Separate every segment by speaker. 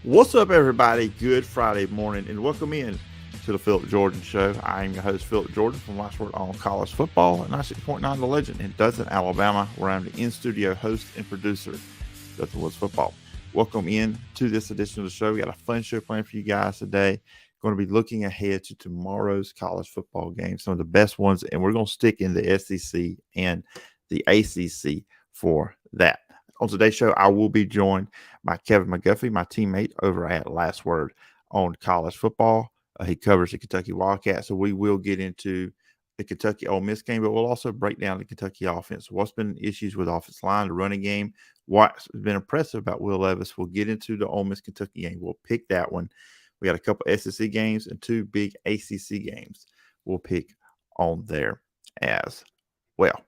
Speaker 1: What's up, everybody? Good Friday morning, and welcome in to the Phillip Jordan Show. I am your host, Phillip Jordan, from Last Word on College Football at 96.9 The Legend in Dothan, Alabama, where I'm the in-studio host and producer of Dothan Woods Football. Welcome in to this edition of the show. We got a fun show planned for you guys today. Going to be looking ahead to tomorrow's college football games, some of the best ones, and we're going to stick in the SEC and the ACC for that. On today's show, I will be joined by Kevin McGuffey, my teammate over at Last Word on College Football. He covers the Kentucky Wildcats, so we will get into the Kentucky-Ole Miss game, but we'll also break down the Kentucky offense. What's been issues with offensive line, the running game, what's been impressive about Will Levis. We'll get into the Ole Miss-Kentucky game. We'll pick that one. We got a couple SEC games and two big ACC games we'll pick on there as well.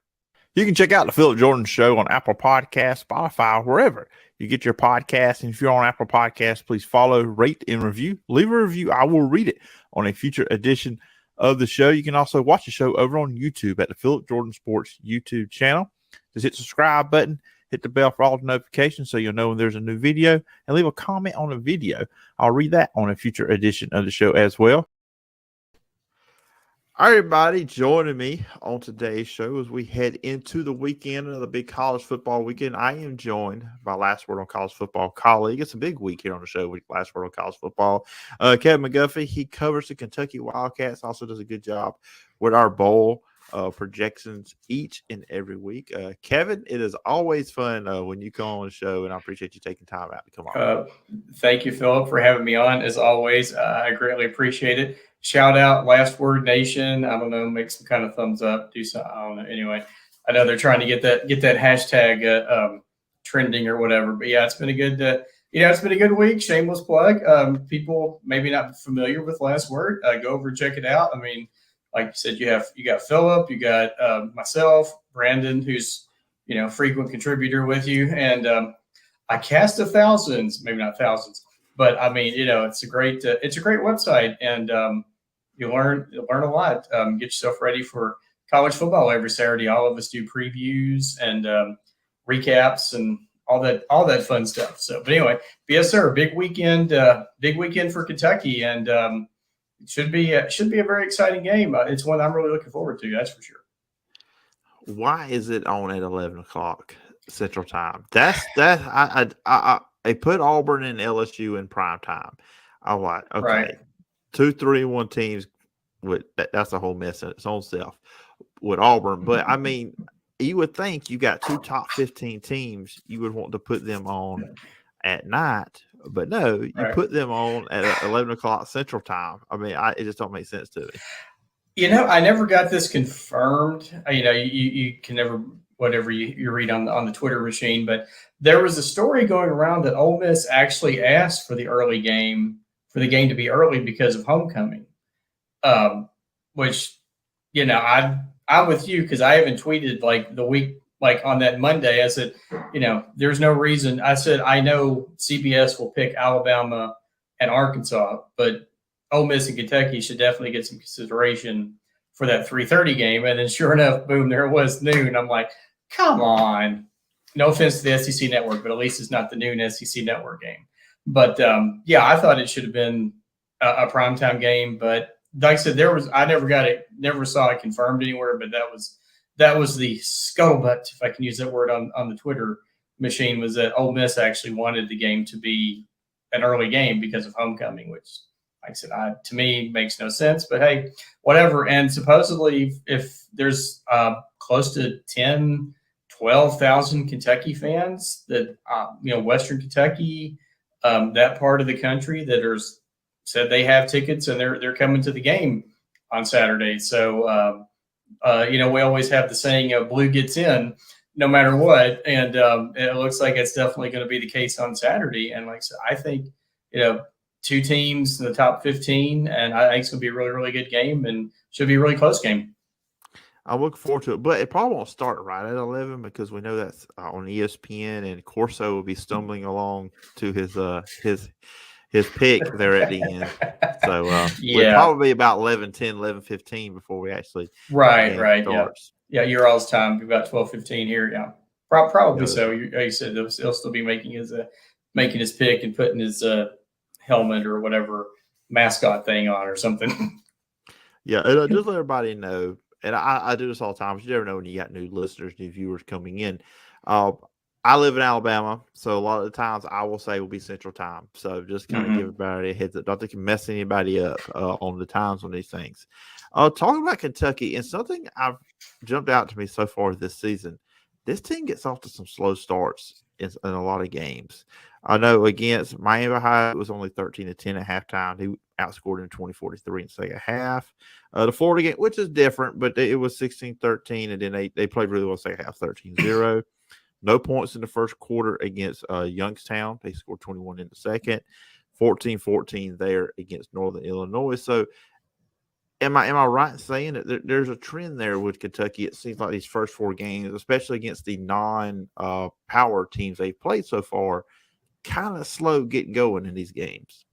Speaker 1: You can check out the Phillip Jordan Show on Apple Podcasts, Spotify, wherever you get your podcasts. And if you're on Apple Podcasts, please follow, rate, and review. Leave a review. I will read it on a future edition of the show. You can also watch the show over on YouTube at the Phillip Jordan Sports YouTube channel. Just hit the subscribe button, hit the bell for all the notifications so you'll know when there's a new video, and leave a comment on the video. I'll read that on a future edition of the show as well. All right, everybody, joining me on today's show as we head into the weekend of the big college football weekend. I am joined by Last Word on College Football colleague. It's a big week here on the show with Last Word on College Football. Kevin McGuffey, he covers the Kentucky Wildcats, also does a good job with our bowl projections each and every week. Kevin, it is always fun when you come on the show, and I appreciate you taking time out to come on.
Speaker 2: Thank you, Phillip, for having me on. As always, I greatly appreciate it. Shout out Last Word Nation. I don't know, make some kind of thumbs up, do something. I don't know. Anyway, I know they're trying to get that hashtag trending or whatever. But yeah, it's been a good it's been a good week. Shameless plug. People maybe not familiar with Last Word, go over and check it out. I mean, like you said, you got Phillip, you got myself, Brandon, who's frequent contributor with you, and I cast of thousands, maybe not thousands, but I mean, it's a great website, and you learn a lot. Get yourself ready for college football every Saturday. All of us do previews and recaps and all that fun stuff. So, but anyway, yes, sir. Big weekend for Kentucky, and it should be a very exciting game. It's one I'm really looking forward to. That's for sure.
Speaker 1: Why is it on at 11 o'clock Central Time? I put Auburn and LSU in prime time. I'm like, okay,
Speaker 2: right.
Speaker 1: 2, 3, 1 teams with that's a whole mess in its own self with Auburn. But I mean, you would think you got 2 top 15 teams, you would want to put them on at night, but no, you put them on at 11 o'clock Central Time. I mean, it just don't make sense to me.
Speaker 2: I never got this confirmed. You can never whatever you read on the Twitter machine, but there was a story going around that Ole Miss actually asked for the game to be early because of homecoming. Which, I'm with you because I haven't tweeted like the week, like on that Monday. I said, there's no reason. I said, I know CBS will pick Alabama and Arkansas, but Ole Miss and Kentucky should definitely get some consideration for that 3:30 game. And then sure enough, boom, there it was noon. I'm like, come on. No offense to the SEC network, but at least it's not the noon SEC network game. But I thought it should have been a primetime game. But like I said, I never saw it confirmed anywhere. But that was the scuttlebutt, if I can use that word on the Twitter machine, was that Ole Miss actually wanted the game to be an early game because of homecoming, which, like I said, to me makes no sense. But hey, whatever. And supposedly, if there's close to 12,000 Kentucky fans that Western Kentucky, that part of the country that said they have tickets and they're coming to the game on Saturday. So we always have the saying, blue gets in no matter what, and it looks like it's definitely going to be the case on Saturday. And like I said, I think 2 teams in the top 15, and I think it's going to be a really, really good game and should be a really close game.
Speaker 1: I look forward to it, but it probably won't start right at 11 because we know that's on ESPN, and Corso will be stumbling along to his pick there at the end. So we'll probably be about 11:10, 11:15 before we actually
Speaker 2: right. Yeah, your all's time be about 12:15 here. Yeah, probably so. You said he'll still be making his pick and putting his helmet or whatever mascot thing on or something.
Speaker 1: Yeah, and just let everybody know, and I do this all the time, but you never know when you got new listeners, new viewers coming in. Uh, I live in Alabama, so a lot of the times I will say will be Central Time. So just kind of give everybody a heads up. Don't think you mess anybody up on the times on these things. Talking about Kentucky, and something I've jumped out to me so far this season, this team gets off to some slow starts in a lot of games. I know against Miami High, it was only 13-10 at halftime. He outscored in 20-43 in the second half. The Florida game, which is different, but it was 16-13, and then they played really well second half, 13-0. No points in the first quarter against Youngstown. They scored 21 in the second, 14-14 there against Northern Illinois. So am I right in saying that there's a trend there with Kentucky? It seems like these first four games, especially against the non-power teams they've played so far, kind of slow getting going in these games.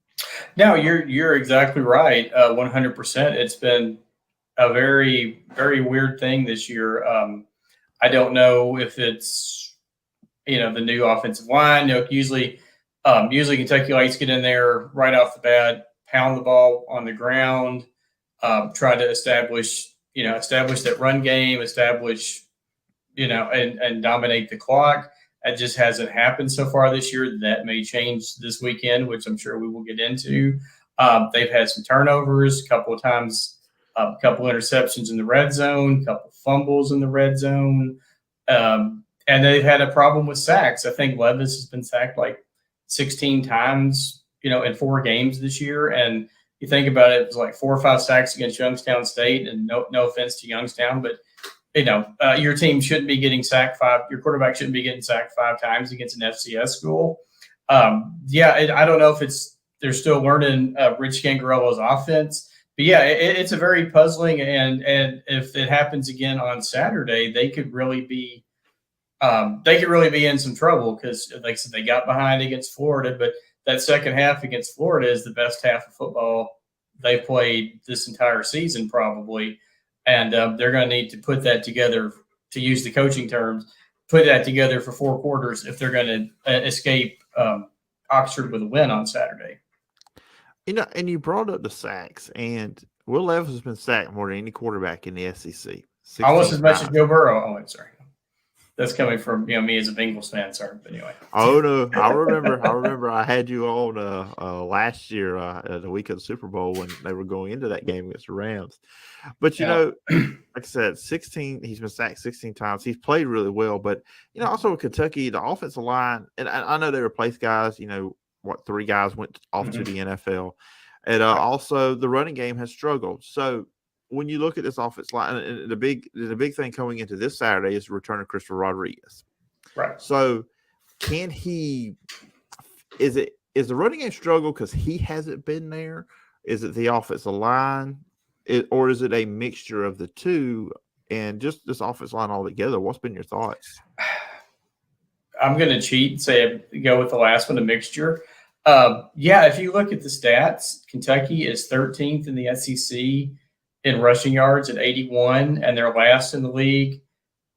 Speaker 2: No, you're exactly right. 100%. It's been a very, very weird thing this year. I don't know if it's, the new offensive line. Usually Kentucky likes to get in there right off the bat, pound the ball on the ground, try to establish that run game, and dominate the clock. That just hasn't happened so far this year. That may change this weekend, which I'm sure we will get into. They've had some turnovers, a couple of times, a couple interceptions in the red zone, a couple fumbles in the red zone. And they've had a problem with sacks. I think Levis has been sacked like 16 times, in 4 games this year. And you think about it, it was like 4 or 5 sacks against Youngstown State. And no offense to Youngstown, but your team shouldn't be getting sacked your quarterback shouldn't be getting sacked 5 times against an FCS school. I don't know if they're still learning Rich Scangarello's offense, but it's a very puzzling, and if it happens again on Saturday, they could really be in some trouble because, like I said, they got behind against Florida, but that second half against Florida is the best half of football they played this entire season, probably. And they're going to need to put that together, to use the coaching terms, put that together for 4 quarters if they're going to escape Oxford with a win on Saturday.
Speaker 1: And you brought up the sacks, and Will Levis has been sacked more than any quarterback in the SEC.
Speaker 2: Almost as much as Joe Burrow. Oh, I'm sorry. That's coming from me as a Bengals fan. Sorry, but anyway.
Speaker 1: Oh no, I remember. I had you on last year, the week of the Super Bowl, when they were going into that game against the Rams. But like I said, 16. He's been sacked 16 times. He's played really well, but also with Kentucky, the offensive line, and I know they replaced guys. 3 guys went off to the NFL, and also the running game has struggled. So when you look at this offensive line, and the big thing coming into this Saturday is the return of Christopher Rodriguez.
Speaker 2: Right.
Speaker 1: So can he? Is the running game struggle because he hasn't been there? Is it the offensive line, or is it a mixture of the two? And just this offensive line altogether, what's been your thoughts?
Speaker 2: I'm going to cheat and say go with the last one, a mixture. If you look at the stats, Kentucky is 13th in the SEC in rushing yards at 81, and they're last in the league,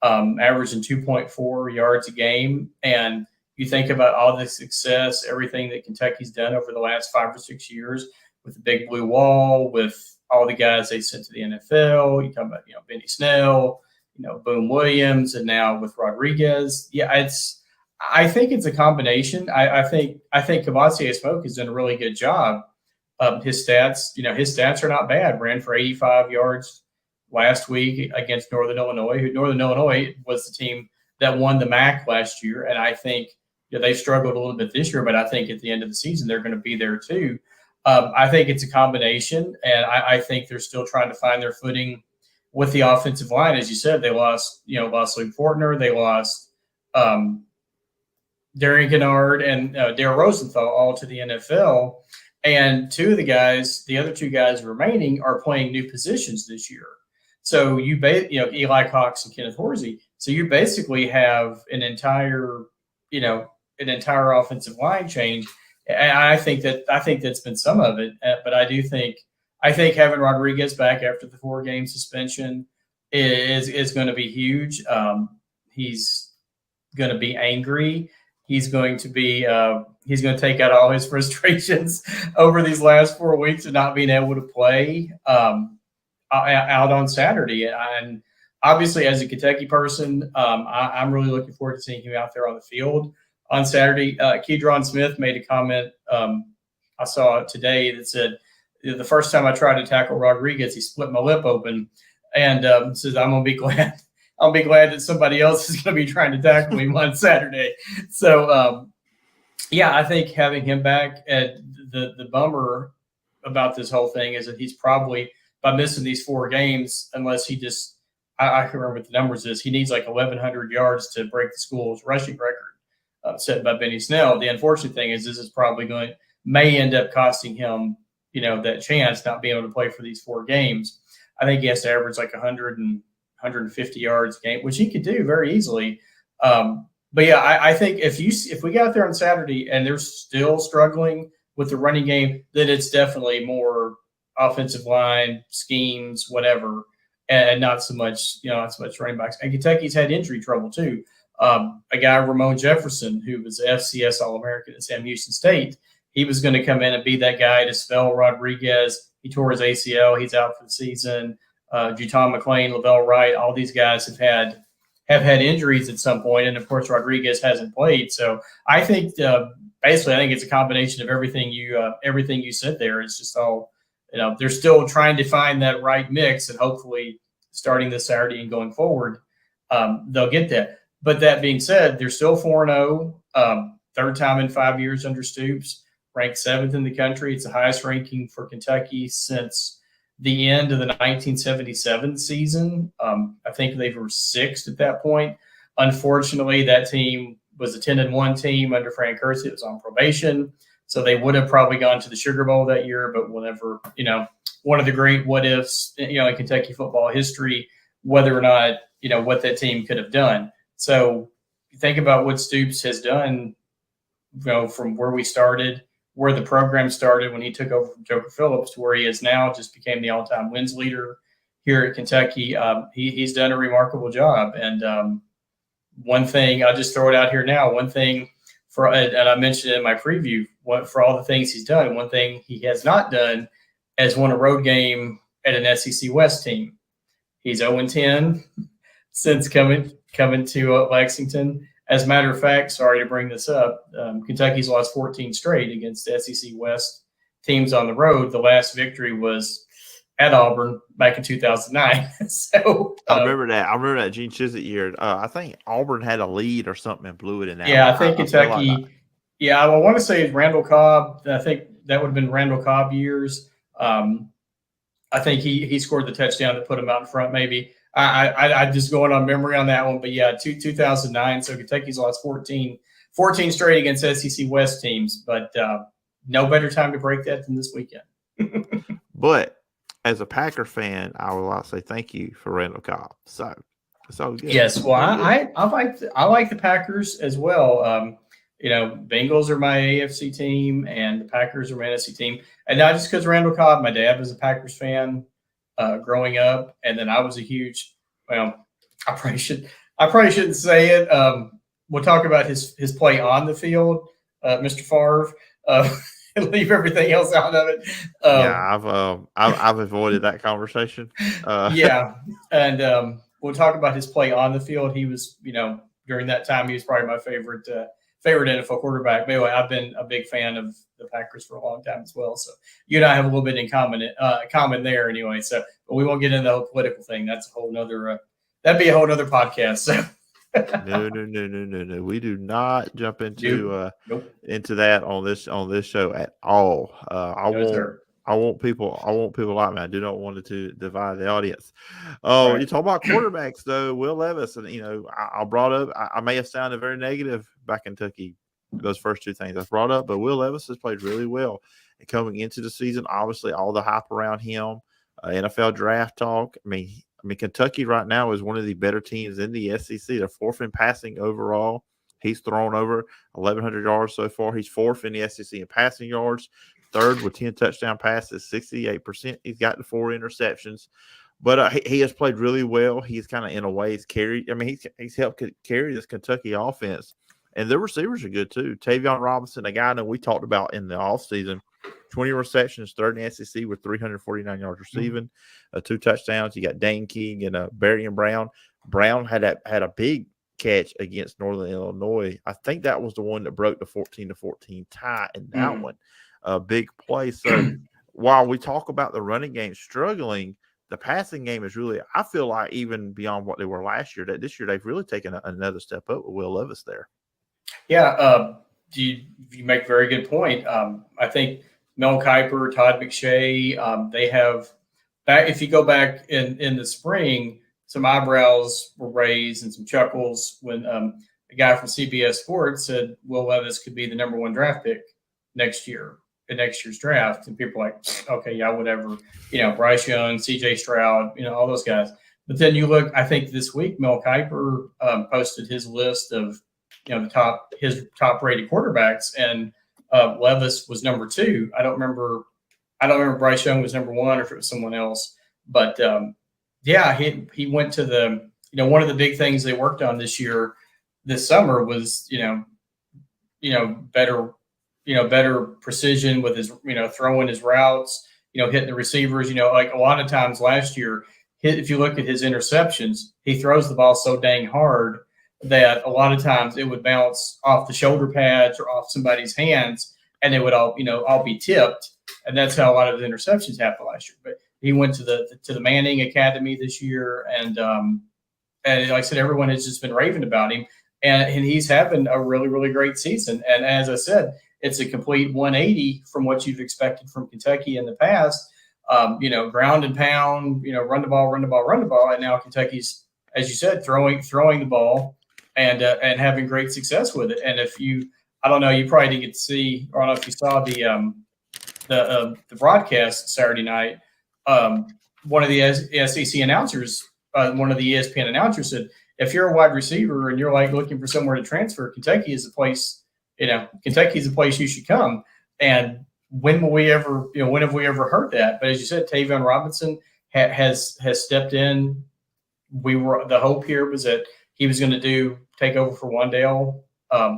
Speaker 2: averaging 2.4 yards a game. And you think about all the success, everything that Kentucky's done over the last 5 or 6 years with the Big Blue Wall, with all the guys they sent to the NFL. You talk about, Benny Snell, Boone Williams, and now with Rodriguez. I think it's a combination. I think Cavassier Smoke has done a really good job. His stats are not bad. Ran for 85 yards last week against Northern Illinois. Northern Illinois was the team that won the MAC last year, and I think they've struggled a little bit this year, but I think at the end of the season they're going to be there too. I think it's a combination, and I think they're still trying to find their footing with the offensive line. As you said, they lost Luke Fortner, they lost Darian Kennard and Darrell Rosenthal all to the NFL. And the other 2 guys remaining are playing new positions this year. So Eli Cox and Kenneth Horsey. So you basically have an entire offensive line change. And I think that's been some of it. But I think having Rodriguez back after the 4-game suspension is going to be huge. He's going to be angry. he's going to take out all his frustrations over these last 4 weeks of not being able to play out on Saturday. And obviously, as a Kentucky person, I'm really looking forward to seeing him out there on the field on Saturday. Keydron Smith made a comment I saw today that said, the first time I tried to tackle Rodriguez, he split my lip open, and says, I'm gonna be glad. I'll be glad that somebody else is going to be trying to tackle him on Saturday. So, yeah, I think having him back, at the bummer about this whole thing is that he's probably, by missing these 4 games, unless he just, I can't remember what the numbers is, he needs like 1,100 yards to break the school's rushing record set by Benny Snell. The unfortunate thing is this is probably may end up costing him, that chance, not being able to play for these 4 games. I think he has to average like 150 yards a game, which he could do very easily. But yeah, I think if we get out there on Saturday and they're still struggling with the running game, then it's definitely more offensive line schemes, whatever, and not so much running backs. And Kentucky's had injury trouble too. A guy, Ramon Jefferson, who was FCS All-American at Sam Houston State, he was going to come in and be that guy to spell Rodriguez. He tore his ACL. He's out for the season. Juton McClain, Lavelle Wright, all these guys have had injuries at some point, and of course Rodriguez hasn't played. So I think basically I think it's a combination of everything you said there. It's just all they're still trying to find that right mix, and hopefully starting this Saturday and going forward they'll get that. But that being said, they're still 4-0, third time in 5 years under Stoops, ranked 7th in the country. It's the highest ranking for Kentucky since the end of the 1977 season. I think they were 6th at that point. Unfortunately, that team was a 10-1 team under Frank Kersey. It was on probation. So they would have probably gone to the Sugar Bowl that year, but whenever, one of the great what ifs, in Kentucky football history, whether or not, what that team could have done. So you think about what Stoops has done, from where we started, where the program started when he took over from Joker Phillips to where he is now, just became the all-time wins leader here at Kentucky. He's done a remarkable job. And one thing, I'll just throw it out here now, one thing and I mentioned it in my preview, for all the things he's done, one thing he has not done is won a road game at an SEC West team. He's 0-10 since coming to Lexington. As a matter of fact, sorry to bring this up, Kentucky's lost 14 straight against SEC West teams on the road. The last victory was at Auburn back in 2009. So
Speaker 1: I remember that. I remember that Gene Chizik year. I think Auburn had a lead or something and blew it in that.
Speaker 2: Yeah, I think Kentucky. I want to say Randall Cobb. I think that would have been Randall Cobb years. I think he scored the touchdown that put him out in front, maybe. I just going on memory on that one, but yeah, 2009. So Kentucky's lost 14 straight against SEC West teams, but no better time to break that than this weekend.
Speaker 1: But as a Packer fan, I would like to say thank you for Randall Cobb. So it's all good.
Speaker 2: Yes, well, I like the Packers as well. Bengals are my AFC team, and the Packers are my NFC team, and not just because Randall Cobb. My dad was a Packers fan growing up, and then I was a huge. Well, I probably shouldn't say it. We'll talk about his play on the field, Mr. Favre, and leave everything else out of it.
Speaker 1: I've avoided that conversation.
Speaker 2: Yeah, and we'll talk about his play on the field. He was, during that time, he was probably my favorite NFL quarterback. But anyway, I've been a big fan of the Packers for a long time as well. So you and I have a little bit in common there anyway. So, but we won't get into the whole political thing. That's a whole nother, that'd be a whole nother podcast. So.
Speaker 1: No. We do not jump into into that on this show at all. I want people like me. I do not want to divide the audience. Oh, right. You talk about quarterbacks though, Will Levis, and I brought up. I may have sounded very negative by Kentucky. Those first two things I brought up, but Will Levis has played really well. And coming into the season, obviously all the hype around him, NFL draft talk. I mean, Kentucky right now is one of the better teams in the SEC. They're fourth in passing overall. He's thrown over 1,100 yards so far. He's fourth in the SEC in passing yards, third with 10 touchdown passes, 68%. He's gotten 4 interceptions. But he has played really well. He's kind of, in a way, he's carried. I mean, he's helped carry this Kentucky offense And their receivers are good too. Tavion Robinson, a guy I know we talked about in the offseason, 20 receptions, third in the SEC with 349 yards receiving, 2 touchdowns. You got Dane King and Barry and Brown. Brown had a big catch against Northern Illinois. I think that was the one that broke the 14-14 tie in that one. A big play. So while we talk about the running game struggling, the passing game is really, I feel like, even beyond what they were last year, that this year they've really taken another step up with Will Levis there.
Speaker 2: Yeah, you make a very good point. I think Mel Kiper, Todd McShay, they have back. If you go back in the spring, some eyebrows were raised and some chuckles when a guy from CBS Sports said Will Levis could be the number 1 draft pick next year in next year's draft, and people were like, okay, yeah, whatever. Bryce Young, C.J. Stroud, all those guys. But then you look. I think this week Mel Kiper posted his list of his top rated quarterbacks, and Levis was number 2. I don't remember Bryce Young was number 1 or if it was someone else, but he went to the one of the big things they worked on this summer was better precision with his throwing his routes, hitting the receivers. Like a lot of times last year, if you look at his interceptions, he throws the ball so dang hard that a lot of times it would bounce off the shoulder pads or off somebody's hands, and it would all be tipped, and that's how a lot of the interceptions happened last year. But he went to the Manning Academy this year, and like I said, everyone has just been raving about him, and he's having a really, really great season. And as I said, it's a complete 180 from what you've expected from Kentucky in the past. Ground and pound, run the ball, and now Kentucky's, as you said, throwing the ball and having great success with it. And I don't know, you probably didn't get to see, or I don't know if you saw the broadcast Saturday night. One of the SEC announcers, one of the ESPN announcers said, if you're a wide receiver and you're like looking for somewhere to transfer, Kentucky is the place. Kentucky is the place you should come. And when have we ever heard that? But as you said, Tavion Robinson has stepped in. The hope here was that he was going to take over for Wandale,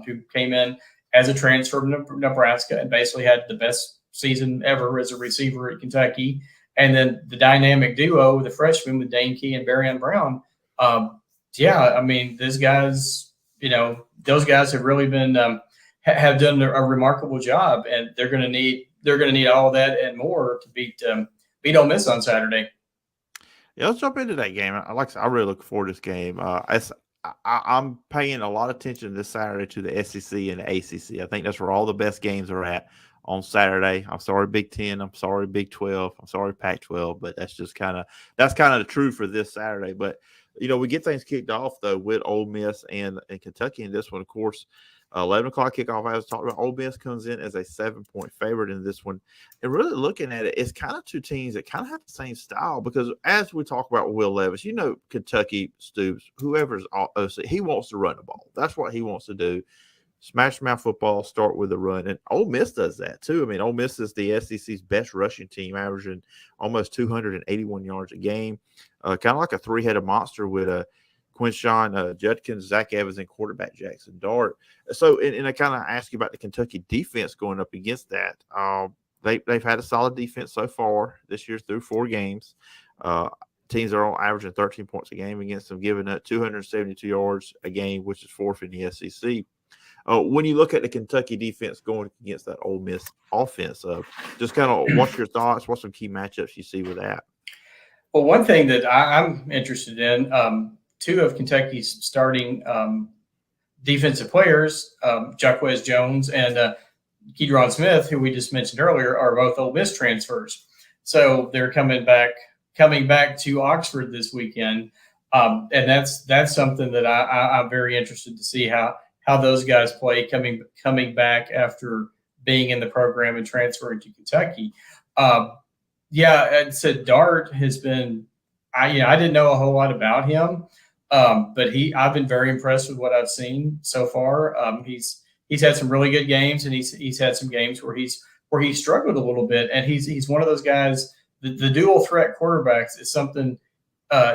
Speaker 2: who came in as a transfer from Nebraska and basically had the best season ever as a receiver at Kentucky. And then the dynamic duo, the freshman with Dane Key and Barry Brown. Those guys, those guys have really been have done a remarkable job, and they're going to need all of that and more to beat Ole Miss on Saturday.
Speaker 1: Yeah, let's jump into that game. I really look forward to this game. I'm paying a lot of attention this Saturday to the SEC and the ACC. I think that's where all the best games are at on Saturday. I'm sorry, Big Ten. I'm sorry, Big 12. I'm sorry, Pac-12. But that's just kind of the truth for this Saturday. But we get things kicked off though with Ole Miss and Kentucky in this one. Of course, 11 o'clock kickoff. As I talked about, Ole Miss comes in as a 7-point favorite in this one. And really looking at it, it's kind of two teams that kind of have the same style because as we talk about Will Levis, Kentucky, Stoops, whoever's OC, he wants to run the ball. That's what he wants to do. Smash mouth football, start with a run. And Ole Miss does that too. I mean, Ole Miss is the SEC's best rushing team, averaging almost 281 yards a game. Kind of like a three-headed monster with Quinshawn Judkins, Zach Evans, and quarterback Jackson Dart. So, and I kind of ask you about the Kentucky defense going up against that. They've had a solid defense so far this year through 4 games. Teams are on averaging 13 points a game against them, giving up 272 yards a game, which is 4th in the SEC. When you look at the Kentucky defense going against that Ole Miss offense, just kind of what's your thoughts? What's some key matchups you see with that?
Speaker 2: Well, one thing that I'm interested in, 2 of Kentucky's starting defensive players, Jaquez Jones and Kedron Smith, who we just mentioned earlier, are both Ole Miss transfers. So they're coming back to Oxford this weekend, and that's something that I'm very interested to see how those guys play coming back after being in the program and transferring to Kentucky. I'd said Dart has been. I didn't know a whole lot about him, but I've been very impressed with what I've seen so far. He's had some really good games, and he's had some games where he's struggled a little bit, and he's one of those guys. The dual threat quarterbacks is something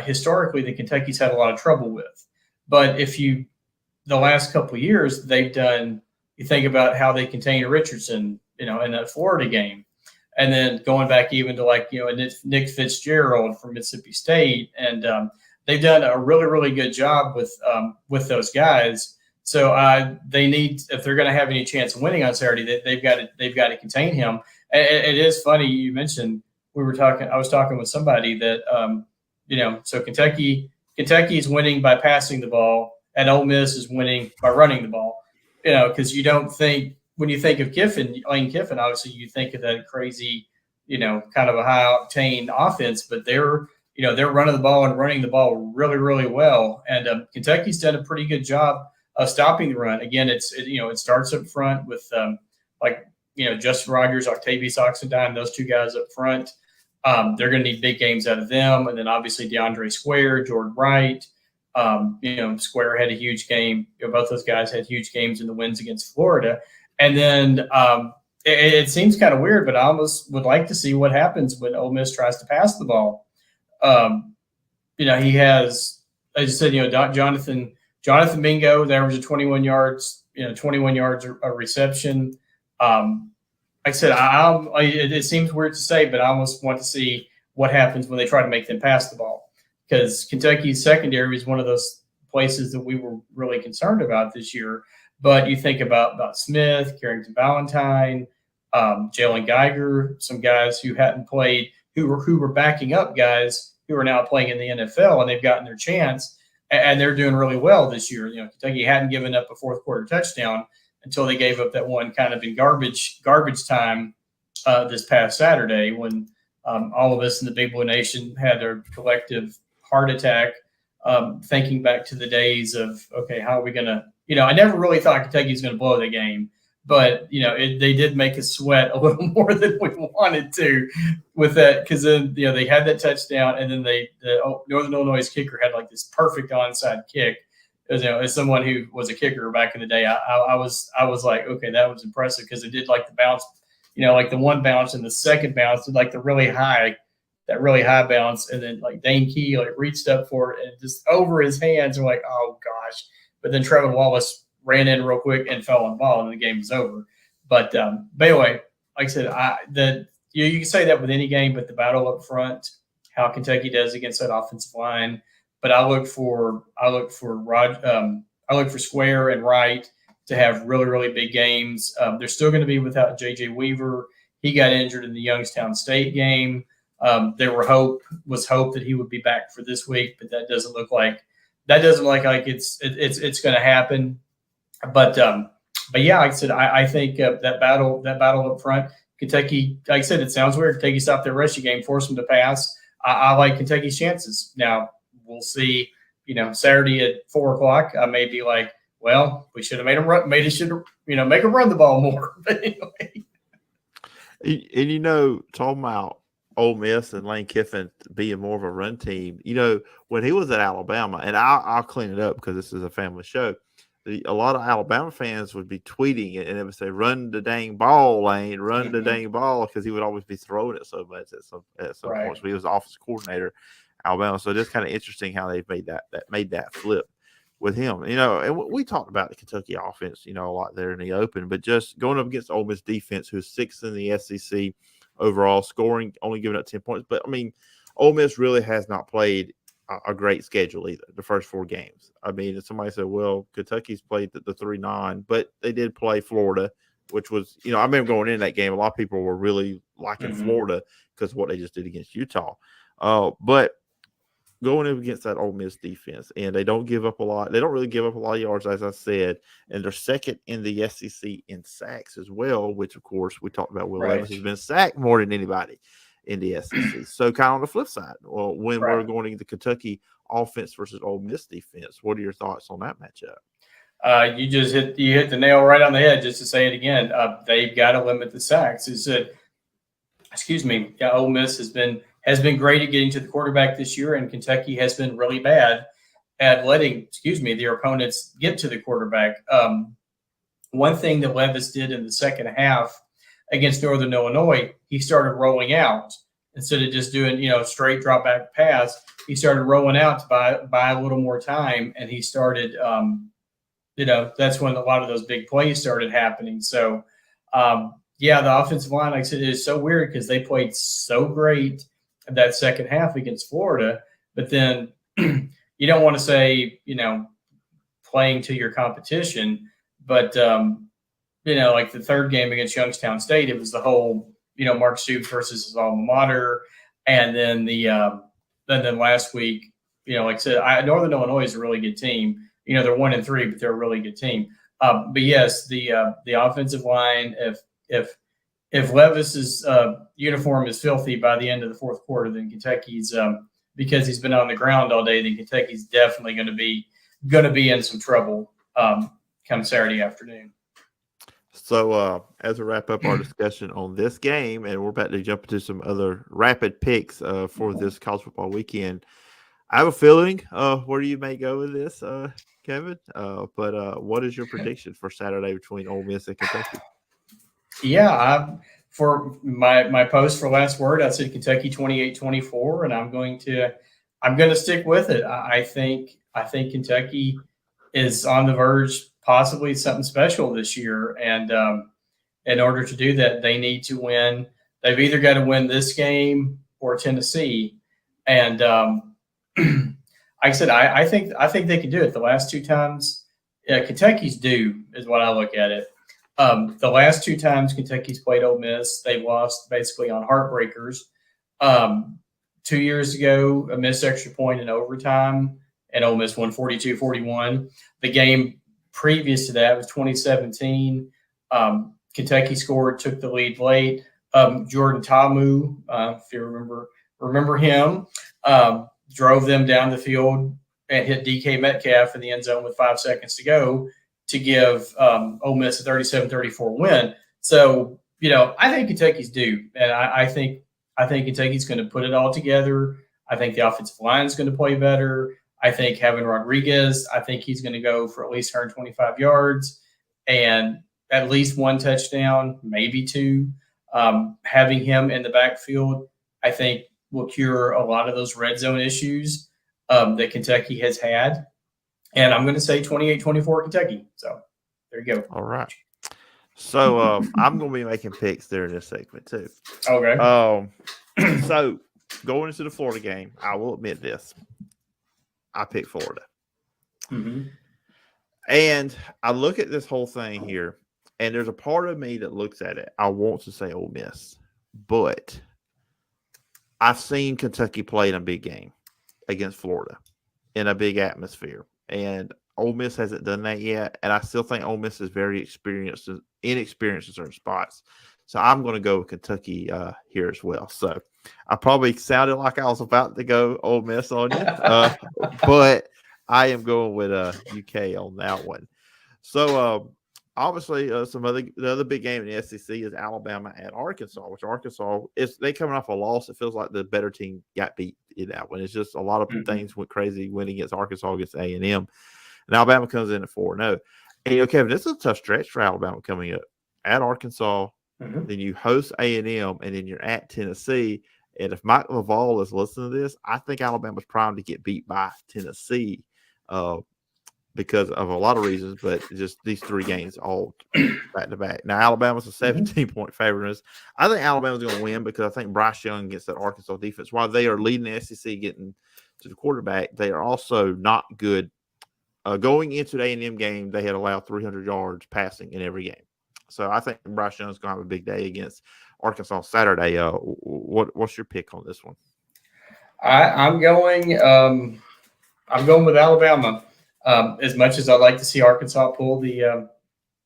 Speaker 2: historically that Kentucky's had a lot of trouble with. But the last couple of years they've done. You think about how they contained Richardson, in that Florida game, and then going back even to Nick Fitzgerald from Mississippi State, and they've done a really, really good job with those guys. So they need, if they're going to have any chance of winning on Saturday, they've got to contain him. And it is funny you mentioned I was talking with somebody that so Kentucky is winning by passing the ball, and Ole Miss is winning by running the ball. Because you don't think, when you think of Lane Kiffin, obviously you think of that crazy, kind of a high octane offense, but they're running the ball and running the ball really, really well. And Kentucky's done a pretty good job of stopping the run. Again, it starts up front with Justin Rogers, Octavius Oxendine, those two guys up front. They're going to need big games out of them. And then obviously DeAndre Square, Jordan Wright. Square had a huge game. Both those guys had huge games in the wins against Florida. And then it seems kind of weird, but I almost would like to see what happens when Ole Miss tries to pass the ball. He has, as you said, Jonathan Mingo, the average of 21 yards, 21 yards a reception. Like I said, it seems weird to say, but I almost want to see what happens when they try to make them pass the ball, because Kentucky's secondary is one of those places that we were really concerned about this year. But you think about Smith, Carrington Valentine, Jalen Geiger, some guys who hadn't played, who were backing up guys who are now playing in the NFL, and they've gotten their chance, and they're doing really well this year. Kentucky hadn't given up a fourth quarter touchdown until they gave up that one kind of in garbage time this past Saturday, when all of us in the Big Blue Nation had their collective heart attack, thinking back to the days of, okay, how are we going to, I never really thought Kentucky was going to blow the game, but, they did make us sweat a little more than we wanted to with that, because then, they had that touchdown, and then Northern Illinois kicker had like this perfect onside kick. As someone who was a kicker back in the day, I was like, okay, that was impressive, because it did like the bounce, like the one bounce and the second bounce, did like that really high bounce, and then like Dane Key reached up for it and just over his hands, and we're like, oh gosh. But then Trevor Wallace ran in real quick and fell on the ball, and the game was over. But anyway, like I said, you can say that with any game, but the battle up front, how Kentucky does against that offensive line. But I look for Square and Wright to have really, really big games. They're still going to be without J.J. Weaver. He got injured in the Youngstown State game. There was hope that he would be back for this week, but that doesn't look like it's going to happen. But yeah, like I said, I think that battle up front, Kentucky, like I said, it sounds weird. Kentucky stopped their rushing game, forced them to pass. I like Kentucky's chances. Now we'll see. Saturday at 4:00, I may be like, well, we should have made them run. Maybe should have, make them run the ball more. But anyway,
Speaker 1: and talking about Ole Miss and Lane Kiffin being more of a run team. When he was at Alabama, and I'll clean it up because this is a family show. A lot of Alabama fans would be tweeting it, and it would say, "Run the dang ball, Lane! Run the dang ball!" Because he would always be throwing it so much at some
Speaker 2: right.
Speaker 1: point. So he was the offensive coordinator, Alabama. So just kind of interesting how they've made that flip with him. And we talked about the Kentucky offense, a lot there in the open, but just going up against Ole Miss defense, who's sixth in the SEC overall, scoring, only giving up 10 points. But I mean, Ole Miss really has not played a great schedule either, the first 4 games. I mean, somebody said, well, Kentucky's played the 3-9, but they did play Florida, which was, I remember going into that game, a lot of people were really liking Florida because of what they just did against Utah. But going up against that Ole Miss defense, and they don't give up a lot. They don't really give up a lot of yards, as I said, and they're second in the SEC in sacks as well, which, of course, we talked about Will Levis has been sacked more than anybody in the SEC. So kind of on the flip side, well, when we're going to the Kentucky offense versus Ole Miss defense, what are your thoughts on that matchup?
Speaker 2: You just hit the nail right on the head. Just to say it again, they've got to limit the sacks. Ole Miss has been great at getting to the quarterback this year, and Kentucky has been really bad at letting their opponents get to the quarterback. One thing that Levis did in the second half against Northern Illinois, he started rolling out instead of just doing straight drop back pass. He started rolling out to buy a little more time, and he started that's when a lot of those big plays started happening. So, the offensive line, like I said, is so weird because they played so great that second half against Florida, but then you don't want to say, playing to your competition, but like the third game against Youngstown State, it was the whole, Mark Stoops versus his alma mater, and then then last week, like I said, Northern Illinois is a really good team. They're 1-3, but they're a really good team. But yes, the offensive line, if Levis's uniform is filthy by the end of the fourth quarter, then Kentucky's because he's been on the ground all day, then Kentucky's definitely going to be in some trouble come Saturday afternoon.
Speaker 1: So as we wrap up our discussion on this game, and we're about to jump into some other rapid picks for this college football weekend, I have a feeling where you may go with this, Kevin. But what is your prediction for Saturday between Ole Miss and Kentucky?
Speaker 2: Yeah, for my post for last word, I said Kentucky 28-24, and I'm going to stick with it. I think Kentucky is on the verge, possibly something special this year, and in order to do that, they need to win. They've either got to win this game or Tennessee, and like I said, I think they can do it. The last two times, Kentucky's due is what I look at it. The last two times Kentucky's played Ole Miss, they've lost basically on heartbreakers. 2 years ago, a missed extra point in overtime, and Ole Miss won 42-41. The game previous to that was 2017. Kentucky scored, took the lead late. Jordan Tamu, if you remember him, drove them down the field and hit DK Metcalf in the end zone with 5 seconds to go to give Ole Miss a 37-34 win. So, I think Kentucky's due, and I think Kentucky's going to put it all together. I think the offensive line is going to play better. I think having Rodriguez, I think he's going to go for at least 125 yards and at least one touchdown, maybe two. Having him in the backfield, I think will cure a lot of those red zone issues that Kentucky has had. And I'm going to say 28-24 Kentucky. So there you go.
Speaker 1: All right. So I'm going to be making picks there in this segment too.
Speaker 2: Okay.
Speaker 1: So going into the Florida game, I will admit this. I picked Florida.
Speaker 2: Mm-hmm.
Speaker 1: And I look at this whole thing here, and there's a part of me that looks at it. I want to say Ole Miss, but I've seen Kentucky play in a big game against Florida in a big atmosphere, and Ole Miss hasn't done that yet. And I still think Ole Miss is very inexperienced in certain spots. So I'm going to go with Kentucky here as well. So I probably sounded like I was about to go Ole Miss on you, but I am going with UK on that one. So obviously, the other big game in the SEC is Alabama at Arkansas, which Arkansas they coming off a loss. It feels like the better team got beat in that one. It's just a lot of things went crazy winning against Arkansas against A&M, and Alabama comes in at 4-0. And Kevin, this is a tough stretch for Alabama coming up at Arkansas.
Speaker 2: Mm-hmm.
Speaker 1: Then you host A&M, and then you're at Tennessee. And if Mike Laval is listening to this, I think Alabama's primed to get beat by Tennessee because of a lot of reasons, but just these three games all back to back. Now, Alabama's a 17-point favorite. I think Alabama's going to win because I think Bryce Young against that Arkansas defense, while they are leading the SEC getting to the quarterback, they are also not good. Going into the A&M game, they had allowed 300 yards passing in every game. So I think Bryce Young's going to have a big day against Arkansas Saturday. What's your pick on this one?
Speaker 2: I'm going with Alabama. As much as I'd like to see Arkansas pull the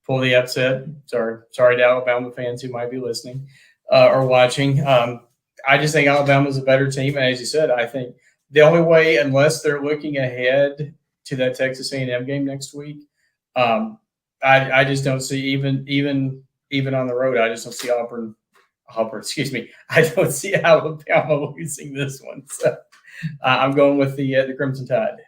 Speaker 2: upset. Sorry to Alabama fans who might be listening or watching. I just think Alabama's a better team, and as you said, I think the only way, unless they're looking ahead to that Texas A&M game next week, I just don't see even on the road. I just don't see Auburn. Excuse me. I don't see Alabama losing this one. So I'm going with the Crimson Tide.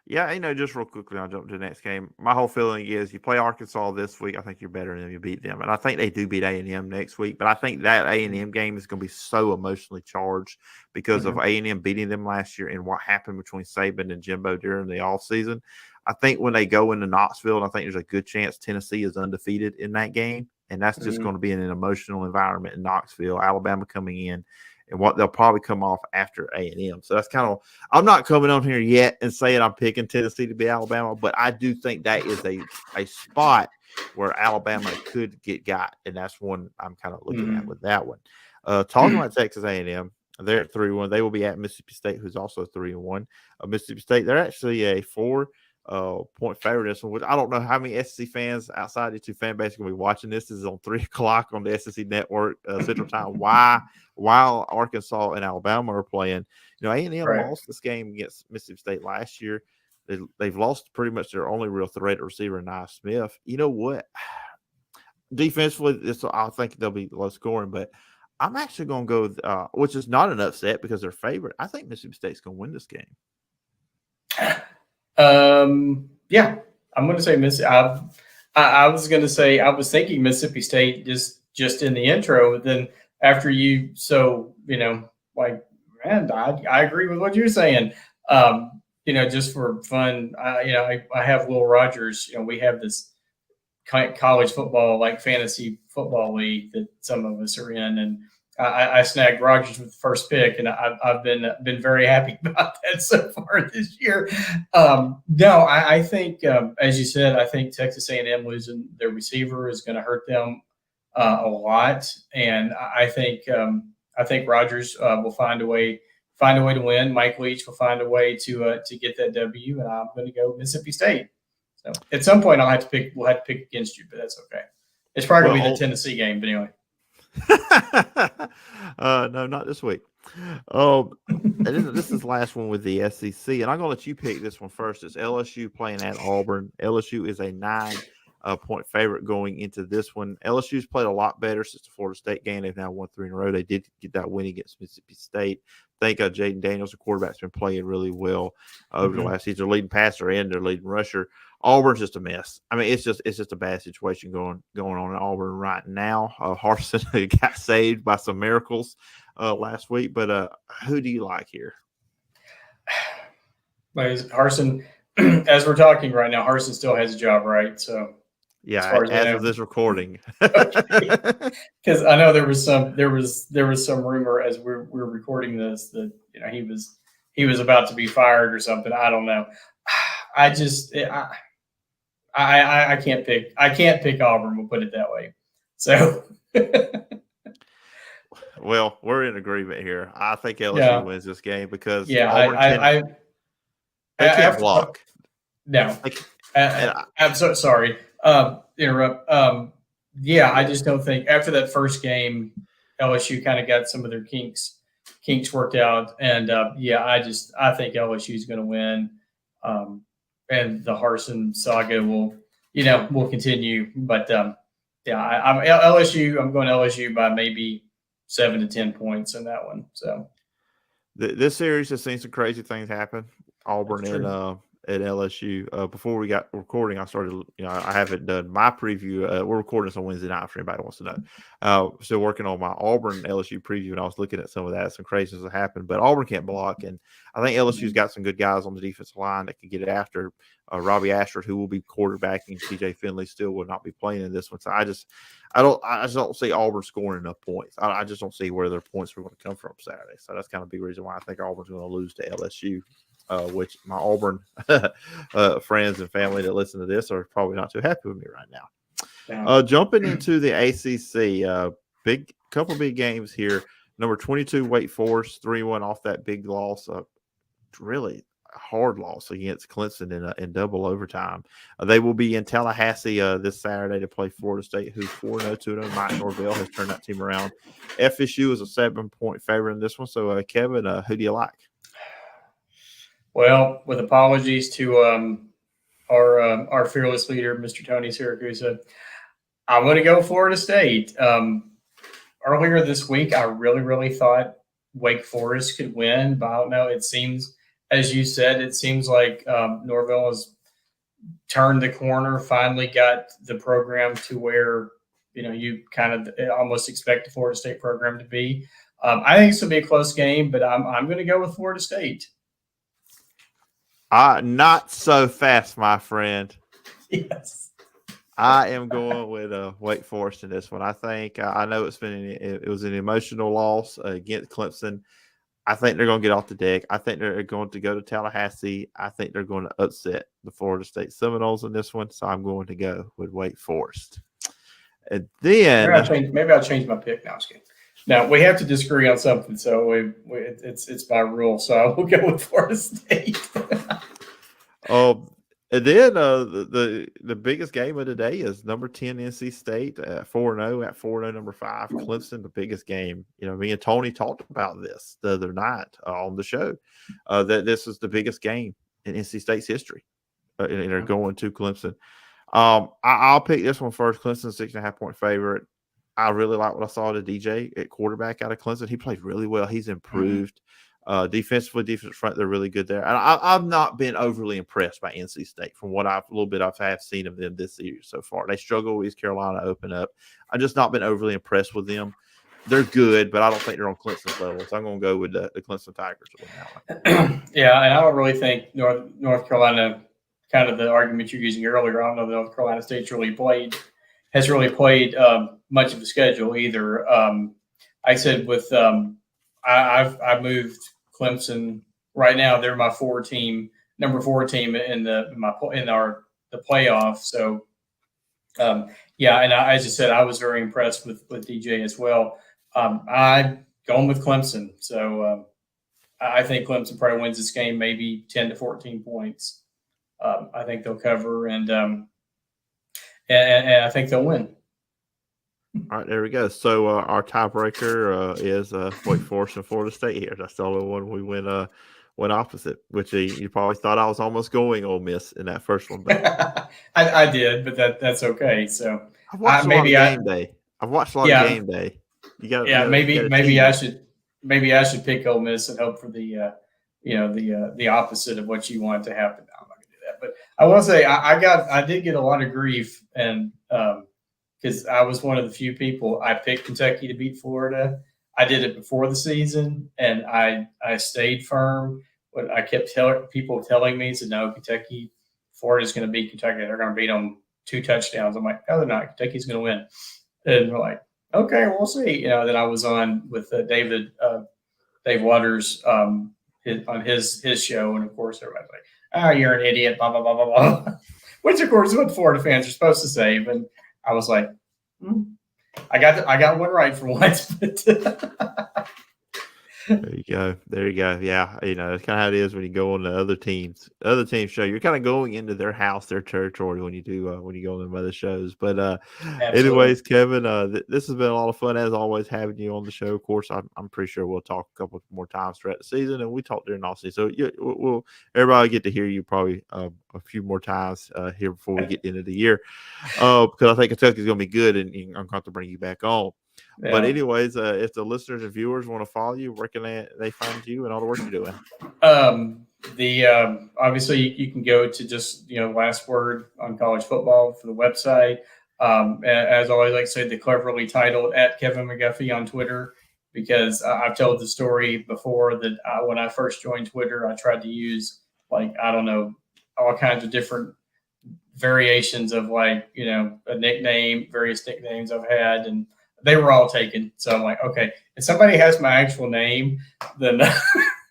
Speaker 1: Yeah, just real quickly, I'll jump to the next game. My whole feeling is you play Arkansas this week, I think you're better than them. You beat them. And I think they do beat A&M next week. But I think that A&M game is going to be so emotionally charged because of A&M beating them last year and what happened between Saban and Jimbo during the offseason. I think when they go into Knoxville, I think there's a good chance Tennessee is undefeated in that game. And that's just going to be in an emotional environment in Knoxville, Alabama coming in, and what they'll probably come off after A&M. So that's kind of – I'm not coming on here yet and saying I'm picking Tennessee to be Alabama, but I do think that is a spot where Alabama could get got, and that's one I'm kind of looking at with that one. Talking about Texas A&M, they're at 3-1. They will be at Mississippi State, who's also 3-1. Mississippi State, they're actually a 4-point favorite in this one, which I don't know how many SEC fans outside the two fan base are going to be watching this. This is on 3 o'clock on the SEC Network Central Time. While Arkansas and Alabama are playing, A&M lost this game against Mississippi State last year. They've lost pretty much their only real threat receiver, Nye Smith. You know what? Defensively, I think they'll be low scoring, but I'm actually going to go, which is not an upset because they're favorite. I think Mississippi State's going to win this game.
Speaker 2: Yeah, I'm going to say Mississippi. I was going to say I was thinking Mississippi State just in the intro, but then after you, man, I agree with what you're saying. Just for fun, I have Will Rogers. We have this college football, like fantasy football league that some of us are in, and I snagged Rogers with the first pick, and I've been very happy about that so far this year. No, I think, as you said, I think Texas A&M losing their receiver is going to hurt them a lot, and I think Rogers will find a way to win. Mike Leach will find a way to get that W, and I'm going to go Mississippi State. So at some point, we'll have to pick against you, but that's okay. It's probably going to be the Tennessee game, but anyway.
Speaker 1: No, not this week. This is the last one with the SEC, and I'm going to let you pick this one first. It's LSU playing at Auburn. LSU is a 9-point favorite going into this one. LSU's played a lot better since the Florida State game. They've now won 3 in a row. They did get that win against Mississippi State. I think Jaden Daniels, the quarterback's been playing really well over the last season. Their leading passer and their leading rusher. Auburn's just a mess. I mean, it's just a bad situation going on in Auburn right now. Harsin got saved by some miracles last week, but who do you like here?
Speaker 2: Harsin, as we're talking right now, Harsin still has a job, right? So
Speaker 1: yeah, as of this recording,
Speaker 2: because I know there was some rumor as we're recording this that he was about to be fired or something. I don't know. I can't pick Auburn. We'll put it that way. So,
Speaker 1: well, we're in agreement here. I think LSU wins this game because
Speaker 2: Auburn
Speaker 1: they can't block.
Speaker 2: No, I'm so sorry. Interrupt. I just don't think after that first game, LSU kind of got some of their kinks worked out, and I think LSU is going to win. And the Harsin saga will continue. But I'm LSU. I'm going LSU by maybe 7 to 10 points in that one. So
Speaker 1: this series has seen some crazy things happen. Auburn and at LSU. Before we got recording, I started. I haven't done my preview. We're recording this on Wednesday night for anybody who wants to know. Still working on my Auburn LSU preview, and I was looking at some of that. Some craziness that happened, but Auburn can't block, and I think LSU's got some good guys on the defensive line that can get it after. Robbie Ashford, who will be quarterbacking, TJ Finley still will not be playing in this one. So I just don't see Auburn scoring enough points. I just don't see where their points are going to come from Saturday. So that's kind of a big reason why I think Auburn's going to lose to LSU. Which my Auburn friends and family that listen to this are probably not too happy with me right now. Jumping into the ACC, couple big games here. Number 22, Wake Forest, 3-1 off that big loss. Really hard loss against Clemson in double overtime. They will be in Tallahassee this Saturday to play Florida State, who's 4-0, 2-0. Mike Norvell has turned that team around. FSU is a 7-point favorite in this one. So, Kevin, who do you like?
Speaker 2: Well, with apologies to our fearless leader, Mr. Tony Siracusa, I'm going to go Florida State. Earlier this week, I really, really thought Wake Forest could win, but I don't know. It seems, as you said, like Norvell has turned the corner, finally got the program to where you kind of almost expect the Florida State program to be. I think this will be a close game, but I'm going to go with Florida State.
Speaker 1: Not so fast, my friend.
Speaker 2: Yes.
Speaker 1: I am going with Wake Forest in this one. I think I know it was an emotional loss against Clemson. I think they're going to get off the deck. I think they're going to go to Tallahassee. I think they're going to upset the Florida State Seminoles in this one. So I'm going to go with Wake Forest. And then
Speaker 2: maybe I'll change my pick now. Now we have to disagree on something, so it's by rule. So I will go with Florida State.
Speaker 1: And then the biggest game of the day is number 10 NC State 4-0 at 4-0 number 5 Clemson. The biggest game. Me and Tony talked about this the other night on the show that this is the biggest game in NC State's history, and they're going to Clemson. I'll pick this one first. Clemson 6.5-point favorite. I really like what I saw to DJ at quarterback out of Clemson. He played really well. He's improved. Defensively, defense front, they're really good there. And I've not been overly impressed by NC State from what I've seen of them this year so far. They struggle with East Carolina open up. I've just not been overly impressed with them. They're good, but I don't think they're on Clemson's level. So I'm going to go with the Clemson Tigers.
Speaker 2: Yeah, and I don't really think North Carolina, kind of the argument you're using earlier, I don't know if North Carolina State's has really played much of the schedule either. I said with I moved Clemson right now. They're my number 4 team in the playoff. So yeah, and as you said, I was very impressed with DJ as well. I'm going with Clemson. So I think Clemson probably wins this game, maybe 10 to 14 points. I think they'll cover, and I think they'll win.
Speaker 1: All right, there we go. So our tiebreaker is Wake Forest and Florida State here. That's the only one we went opposite, which you probably thought I was almost going Ole Miss in that first one. But
Speaker 2: I did, but that's okay. So
Speaker 1: I've watched a lot of Game Day. I've watched a lot of Game Day.
Speaker 2: Maybe I should pick Ole Miss and hope for the opposite of what you want to happen. No, I'm not gonna do that. But I will say I did get a lot of grief, and because I was one of the few people. I picked Kentucky to beat Florida. I did it before the season, and I stayed firm. But I kept people telling me, said, no, Florida's going to beat Kentucky. They're going to beat them 2 touchdowns. I'm like, no, they're not. Kentucky's going to win. And we're like, okay, we'll see. Then I was on with Dave Waters on his show, and of course everybody's like, oh, you're an idiot, blah blah blah blah blah. Which of course is what Florida fans are supposed to say. But I was like, I got one right for once.
Speaker 1: There you go. Yeah, it's kind of how it is when you go on the other teams show. You're kind of going into their house, their territory when you go on them other shows. But anyways, Kevin, this has been a lot of fun as always having you on the show. Of course, I'm pretty sure we'll talk a couple more times throughout the season, and we talked during all season. So we'll everybody get to hear you probably a few more times here before we get into the year, because I think Kentucky's going to be good, and I'm going to bring you back on. Yeah. But anyways, if the listeners and viewers want to follow you, where can they find you and all the work you're doing?
Speaker 2: Obviously you can go to just Last Word on College Football for the website. As always, like I say, the cleverly titled at Kevin McGuffey on Twitter, because I've told the story before that when I first joined Twitter, I tried to use all kinds of different variations of a nickname, various nicknames I've had, and they were all taken. So I'm like, okay, if somebody has my actual name, then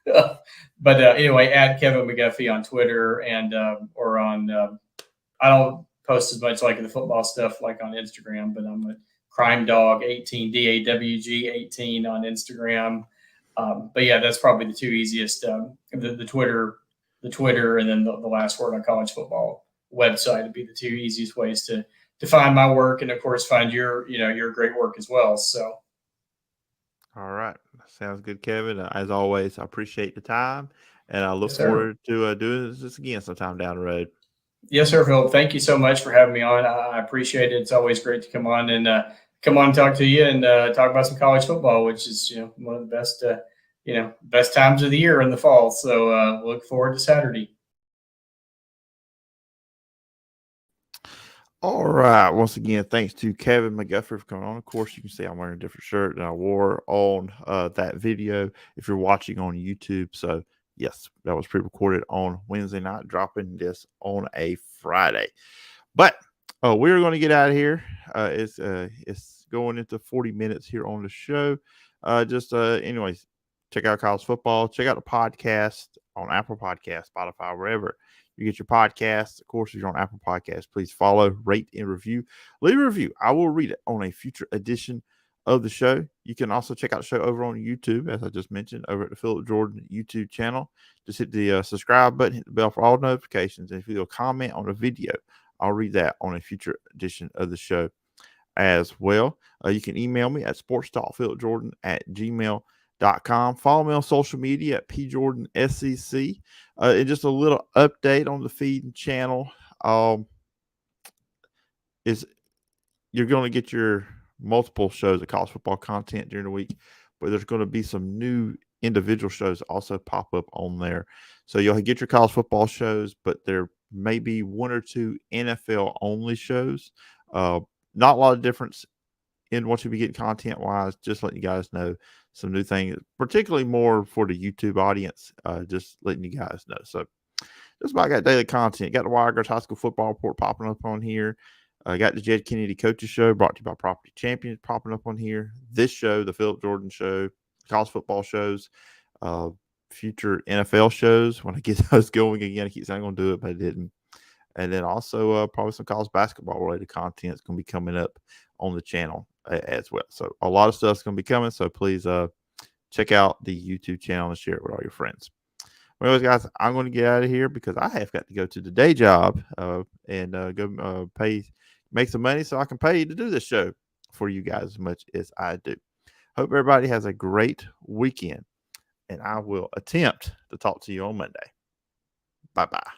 Speaker 2: but anyway, at Kevin McGuffey on Twitter, and or on I don't post as much like the football stuff like on Instagram, but I'm a Crime Dog 18 DAWG 18 on Instagram. But yeah, that's probably the 2 easiest. The Twitter, and then the Last Word on College Football website would be the 2 easiest ways to find my work, and of course find your great work as well. So
Speaker 1: all right, sounds good, Kevin. As always, I appreciate the time, and I look forward to doing this again sometime down the road.
Speaker 2: Yes, sir, Phillip. Thank you so much for having me on. I appreciate it. It's always great to come on and talk to you and talk about some college football, which is one of the best best times of the year in the fall. So look forward to Saturday.
Speaker 1: All right. Once again, thanks to Kevin McGuffey for coming on. Of course, you can see I'm wearing a different shirt than I wore on that video if you're watching on YouTube. So Yes, that was pre-recorded on Wednesday night, dropping this on a Friday. But we're going to get out of here. It's going into 40 minutes here on the show. Anyways, check out college football. Check out the podcast on Apple Podcasts, Spotify, wherever you get your podcasts. Of course, if you're on Apple Podcasts, please follow, rate, and review. Leave a review. I will read it on a future edition of the show. You can also check out the show over on YouTube, as I just mentioned, over at the Phillip Jordan YouTube channel. Just hit the subscribe button, hit the bell for all notifications. And if you do a comment on a video, I'll read that on a future edition of the show as well. You can email me at sportstalkphilipjordan@gmail.com. Follow me on social media at pjordansec. And just a little update on the feed and channel is you're going to get your multiple shows of college football content during the week, but there's going to be some new individual shows also pop up on there. So you'll get your college football shows, but there may be one or two NFL only shows. Not a lot of difference in what you'll be getting content wise. Just letting you guys know some new things, particularly more for the YouTube audience. Just letting you guys know. So just about got daily content. Got the Wiregrass High School Football Report popping up on here. Got the Jed Kennedy Coaches Show brought to you by Property Champions popping up on here. This show, the Phillip Jordan Show, college football shows, future NFL shows. When I get those going again, I keep saying I'm going to do it, but I didn't. And then also probably some college basketball related content is going to be coming up on the channel as well. So a lot of stuff is going to be coming. So please check out the YouTube channel and share it with all your friends. Well, guys, I'm going to get out of here because I have got to go to the day job and go make some money so I can pay you to do this show for you guys as much as I do. Hope everybody has a great weekend, and I will attempt to talk to you on Monday. Bye-bye.